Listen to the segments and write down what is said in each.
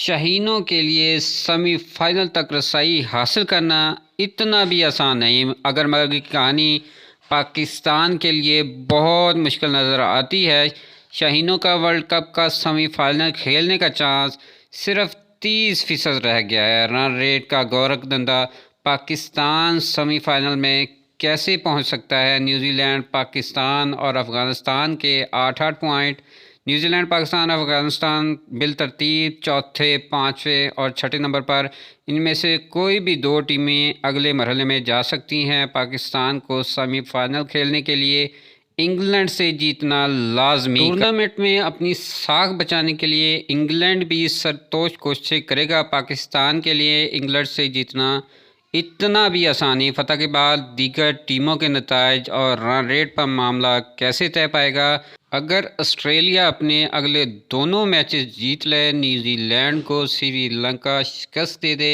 शाहीनों के लिए सेमीफाइनल तक रसाई हासिल करना इतना भी आसान नहीं। अगर मगर की कहानी पाकिस्तान के लिए बहुत मुश्किल नज़र आती है। शाहीनों का वर्ल्ड कप का सेमीफाइनल खेलने का चांस सिर्फ 30% रह गया है। रन रेट का गोरखधंधा पाकिस्तान सेमीफाइनल में कैसे पहुंच सकता है? न्यूजीलैंड, पाकिस्तान और अफ़गानिस्तान के 8-8 पॉइंट। न्यूजीलैंड, पाकिस्तान, अफ़गानिस्तान बिलतरतीब चौथे, पाँचवें और छठे नंबर पर। इनमें से कोई भी दो टीमें अगले मरहले में जा सकती हैं। पाकिस्तान को सेमीफाइनल खेलने के लिए इंग्लैंड से जीतना लाजमी। टूर्नामेंट में अपनी साख बचाने के लिए इंग्लैंड भी सरतोष कोशिशें करेगा। पाकिस्तान के लिए इंग्लैंड से जीतना इतना भी आसानी। फतह के बाद दीगर टीमों के नताइज और रन रेट पर मामला कैसे तय पाएगा? अगर ऑस्ट्रेलिया अपने अगले दोनों मैचेस जीत ले, न्यूजीलैंड को श्रीलंका शिकस्त दे दे,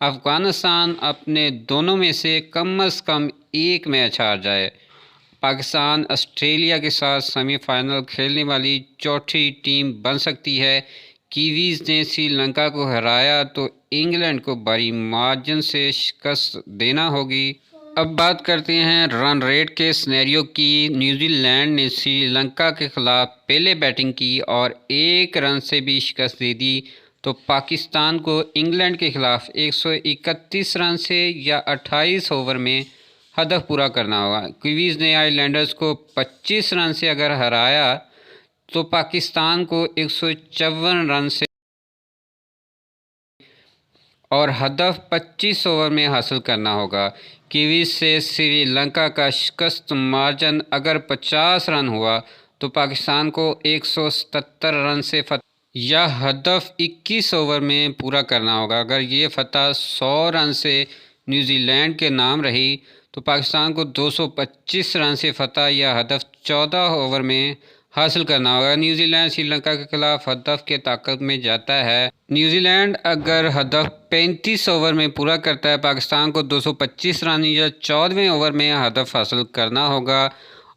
अफ़गानिस्तान अपने दोनों में से कम एक मैच हार जाए, पाकिस्तान ऑस्ट्रेलिया के साथ सेमीफाइनल खेलने वाली चौथी टीम बन सकती है। कीवीज़ ने श्रीलंका को हराया तो इंग्लैंड को बड़ी मार्जिन से शिकस्त देना होगी। अब बात करते हैं रन रेट के सिनेरियो की। न्यूजीलैंड ने श्रीलंका के खिलाफ पहले बैटिंग की और 1 रन से भी शिकस्त दे दी, तो पाकिस्तान को इंग्लैंड के खिलाफ 131 रन से या 28 ओवर में हदफ पूरा करना होगा। कीवीज़ ने आइलैंडर्स को 25 रन से अगर हराया तो पाकिस्तान को 154 रन से और हदफ 25 ओवर में हासिल करना होगा। कीवीज़ से श्रीलंका का शिकस्त मार्जिन अगर 50 रन हुआ तो पाकिस्तान को 177 रन से या हदफ 21 ओवर में पूरा करना होगा। अगर ये फतह 100 रन से न्यूजीलैंड के नाम रही तो पाकिस्तान को 225 रन से फतह या हदफ 14 ओवर में हासिल करना होगा। न्यूजीलैंड श्रीलंका के खिलाफ हदफ के ताकत में जाता है। न्यूजीलैंड अगर हदफ 35 ओवर में पूरा करता है, पाकिस्तान को 225 रन या 14वें ओवर में हदफ हासिल करना होगा।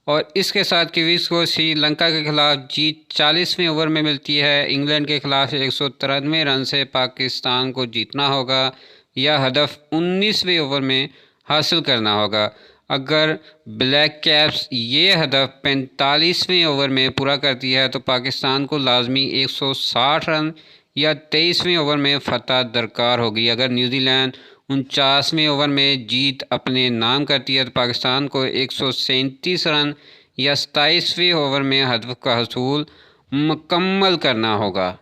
और इसके साथ कीवीज़ को श्रीलंका के खिलाफ जीत 40वें ओवर में मिलती है। इंग्लैंड के खिलाफ 193 रन से पाकिस्तान को जीतना होगा या हदफ 19वें ओवर में हासिल करना होगा। अगर ब्लैक कैप्स ये हदफ 45वें ओवर में पूरा करती है तो पाकिस्तान को लाजमी 160 रन या 23वें ओवर में फतह दरकार होगी। अगर न्यूजीलैंड 49वें ओवर में जीत अपने नाम करती है तो पाकिस्तान को 137 रन या 27वें ओवर में हदफ का हसूल मुकम्मल करना होगा।